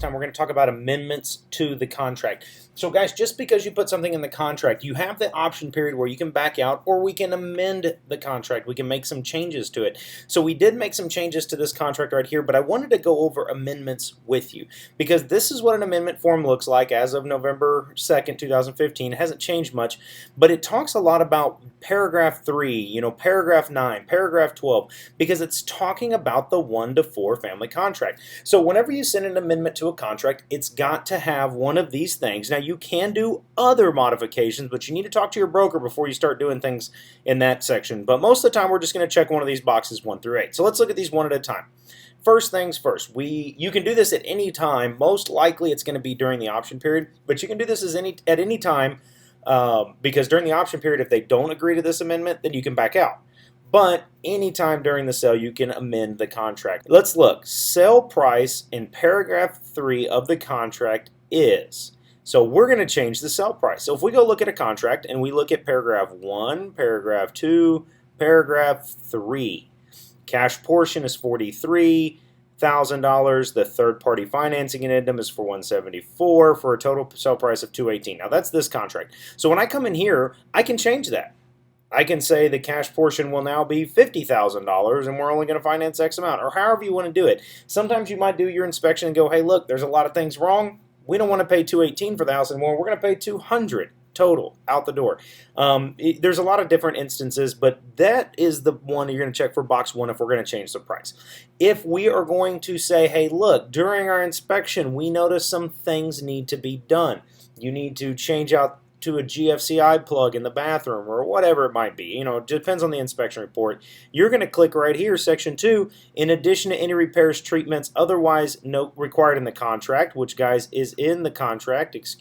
time we're going to talk about amendments to the contract. So guys, just because you put something in the contract, you have the option period where you can back out, or we can amend the contract. We can make some changes to it. So we did make some changes to this contract right here, but I wanted to go over amendments with you because this is what an amendment form looks like as of November 2nd, 2015. It hasn't changed much, but it talks a lot about paragraph 3, paragraph 9, paragraph 12, because it's talking about the 1 to 4 family contract. So whenever you send an amendment to a contract, it's got to have one of these things. Now you can do other modifications, but you need to talk to your broker before you start doing things in that section. But most of the time we're just going to check one of these boxes 1 through 8. So let's look at these one at a time. First things first, you can do this at any time. Most likely it's going to be during the option period, but you can do this at any time because during the option period, if they don't agree to this amendment, then you can back out. But anytime during the sale, you can amend the contract. Let's look. Sale price in paragraph 3 of the contract is. So we're going to change the sale price. So if we go look at a contract and we look at paragraph 1, paragraph 2, paragraph 3, cash portion is $43,000. The third-party financing addendum is for $174 for a total sale price of $218. Now that's this contract. So when I come in here, I can change that. I can say the cash portion will now be $50,000 and we're only going to finance X amount, or however you want to do it. Sometimes you might do your inspection and go, hey, look, there's a lot of things wrong. We don't want to pay $218 for the house anymore. We're going to pay $200 total out the door. There's a lot of different instances, but that is the one you're going to check for box 1 if we're going to change the price. If we are going to say, hey, look, during our inspection, we notice some things need to be done. You need to change out to a GFCI plug in the bathroom or whatever it might be. It depends on the inspection report. You're going to click right here, section 2, in addition to any repairs, treatments, otherwise required in the contract, which, guys, is in the contract, is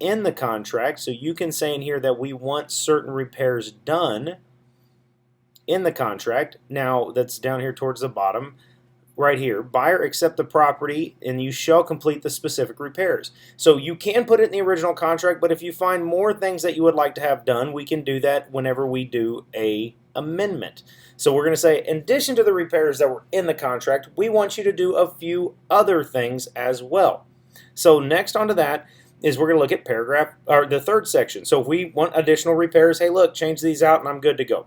in the contract. So you can say in here that we want certain repairs done in the contract. Now, that's down here towards the bottom. Right here, buyer accept the property and you shall complete the specific repairs. So you can put it in the original contract, but if you find more things that you would like to have done, we can do that whenever we do a amendment. So we're going to say, in addition to the repairs that were in the contract, we want you to do a few other things as well. So next onto that is we're going to look at the third section. So if we want additional repairs, hey, look, change these out and I'm good to go.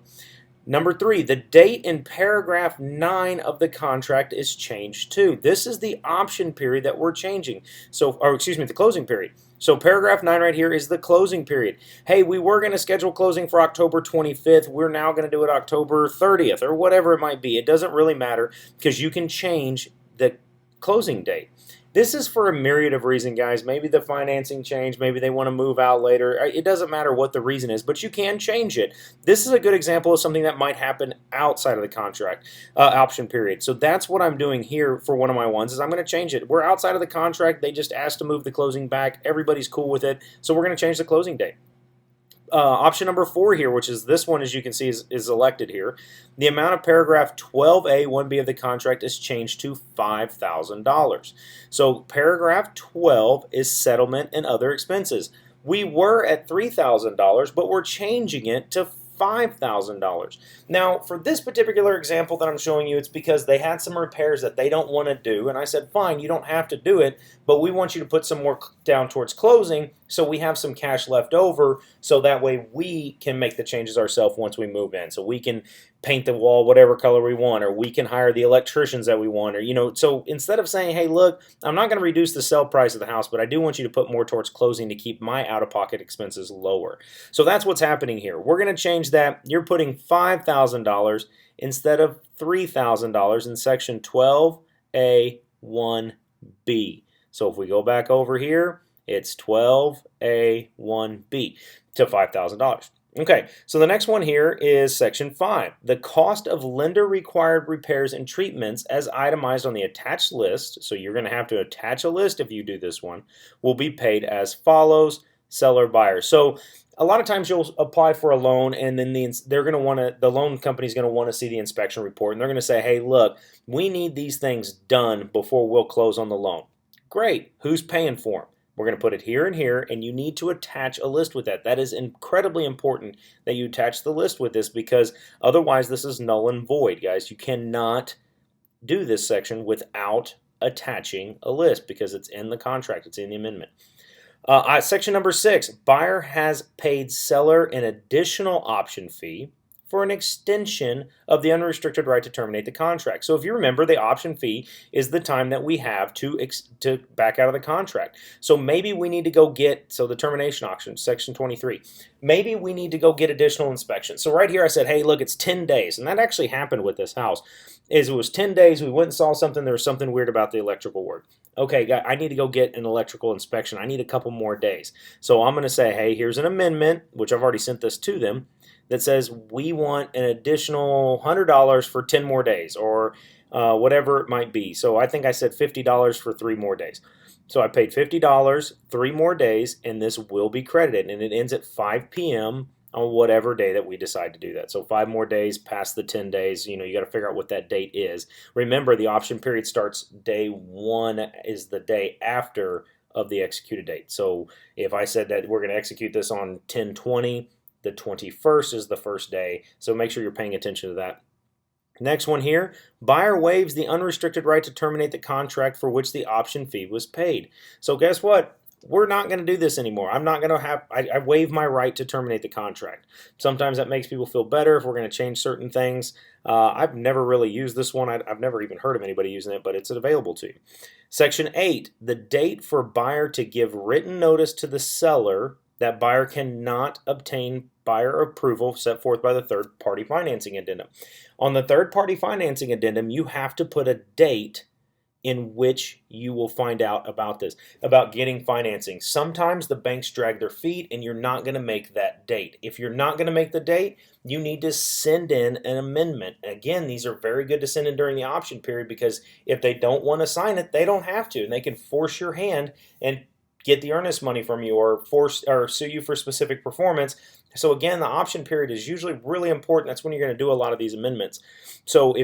Number 3, the date in paragraph 9 of the contract is changed too. This is the option period that we're changing. The closing period. So paragraph 9 right here is the closing period. Hey, we were going to schedule closing for October 25th. We're now going to do it October 30th or whatever it might be. It doesn't really matter because you can change the closing date. This is for a myriad of reasons, guys. Maybe the financing changed. Maybe they want to move out later. It doesn't matter what the reason is, but you can change it. This is a good example of something that might happen outside of the contract option period. So that's what I'm doing here for one of my ones is I'm going to change it. We're outside of the contract. They just asked to move the closing back. Everybody's cool with it. So we're going to change the closing date. Option number 4 here, which is this one, as you can see, is elected here. The amount of paragraph 12A, 1B of the contract is changed to $5,000. So paragraph 12 is settlement and other expenses. We were at $3,000, but we're changing it to $5,000. Now, for this particular example that I'm showing you, it's because they had some repairs that they don't want to do, and I said, fine, you don't have to do it, but we want you to put some more down towards closing so we have some cash left over so that way we can make the changes ourselves once we move in. So we can paint the wall whatever color we want, or we can hire the electricians that we want, or so instead of saying, hey, look, I'm not going to reduce the sale price of the house, but I do want you to put more towards closing to keep my out-of-pocket expenses lower. So that's what's happening here. We're going to change that. You're putting $5,000 instead of $3,000 in section 12A 1B. So if we go back over here, it's 12A 1B to $5,000. Okay, so the next one here is section 5. The cost of lender required repairs and treatments as itemized on the attached list, so you're going to have to attach a list if you do this one, will be paid as follows, seller, buyer. So a lot of times you'll apply for a loan and then the loan company's going to want to see the inspection report, and they're going to say, hey, look, we need these things done before we'll close on the loan. Great, who's paying for them? We're going to put it here and here, and you need to attach a list with that. That is incredibly important that you attach the list with this because otherwise this is null and void, guys. You cannot do this section without attaching a list because it's in the contract, it's in the amendment. Section number 6, buyer has paid seller an additional option fee for an extension of the unrestricted right to terminate the contract. So if you remember, the option fee is the time that we have to back out of the contract. So maybe we need to go get, so the termination option, section 23, maybe we need to go get additional inspections. So right here I said, hey, look, it's 10 days. And that actually happened with this house. It was 10 days, we went and saw something, there was something weird about the electrical work. Okay, I need to go get an electrical inspection. I need a couple more days. So I'm going to say, hey, here's an amendment, which I've already sent this to them, that says we want an additional $100 for 10 more days or whatever it might be. So I think I said $50 for 3 more days. So I paid $50, 3 more days, and this will be credited. And it ends at 5 p.m. on whatever day that we decide to do that. So 5 more days past the 10 days, you got to figure out what that date is. Remember, the option period starts day 1 is the day after of the executed date. So if I said that we're going to execute this on 10/20, the 21st is the first day. So make sure you're paying attention to that. Next one here, buyer waives the unrestricted right to terminate the contract for which the option fee was paid. So guess what? We're not going to do this anymore. I'm not going to have, I waive my right to terminate the contract. Sometimes that makes people feel better if we're going to change certain things. I've never really used this one. I've never even heard of anybody using it, but it's available to you. Section 8, the date for buyer to give written notice to the seller that buyer cannot obtain buyer approval set forth by the third-party financing addendum. On the third-party financing addendum, you have to put a date in which you will find out about this, about getting financing. Sometimes the banks drag their feet and you're not going to make that date. If you're not going to make the date, you need to send in an amendment. Again, these are very good to send in during the option period because if they don't want to sign it, they don't have to, and they can force your hand and get the earnest money from you or sue you for specific performance. So again, the option period is usually really important. That's when you're going to do a lot of these amendments. So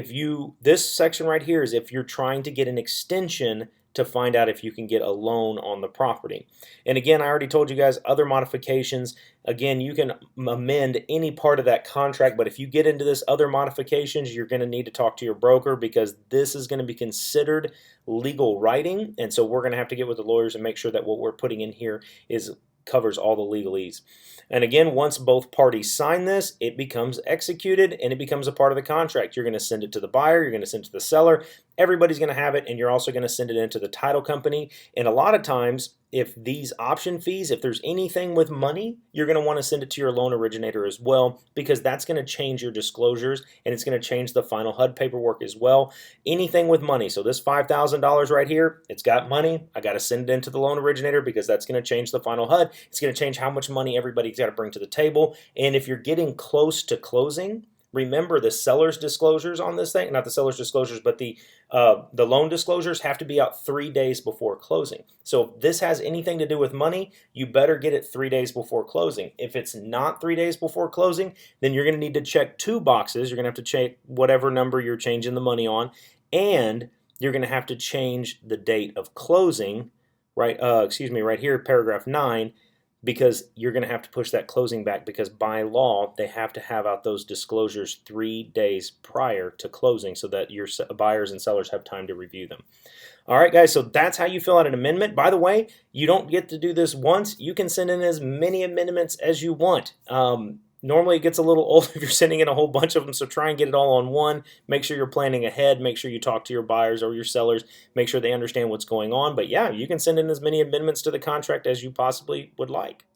this section right here is if you're trying to get an extension to find out if you can get a loan on the property. And again, I already told you guys other modifications. Again, you can amend any part of that contract, but if you get into this other modifications, you're going to need to talk to your broker because this is going to be considered legal writing. And so we're going to have to get with the lawyers and make sure that what we're putting in here covers all the legalese. And again, once both parties sign this, it becomes executed and it becomes a part of the contract. You're going to send it to the buyer, you're going to send it to the seller, everybody's going to have it, and you're also going to send it into the title company. And a lot of times, if these option fees, if there's anything with money, you're going to want to send it to your loan originator as well because that's going to change your disclosures and it's going to change the final HUD paperwork as well. Anything with money. So this $5,000 right here, it's got money. I got to send it into the loan originator because that's going to change the final HUD. It's going to change how much money everybody's got to bring to the table. And if you're getting close to closing, remember the seller's disclosures on this thing, not the seller's disclosures, but the loan disclosures have to be out 3 days before closing. So if this has anything to do with money, you better get it 3 days before closing. If it's not 3 days before closing, then you're going to need to check 2 boxes. You're going to have to check whatever number you're changing the money on, and you're going to have to change the date of closing, right? Right here, paragraph 9. Because you're going to have to push that closing back because by law, they have to have out those disclosures 3 days prior to closing so that your buyers and sellers have time to review them. All right, guys, so that's how you fill out an amendment. By the way, you don't get to do this once. You can send in as many amendments as you want. Normally, it gets a little old if you're sending in a whole bunch of them, so try and get it all on one. Make sure you're planning ahead. Make sure you talk to your buyers or your sellers. Make sure they understand what's going on. But yeah, you can send in as many amendments to the contract as you possibly would like.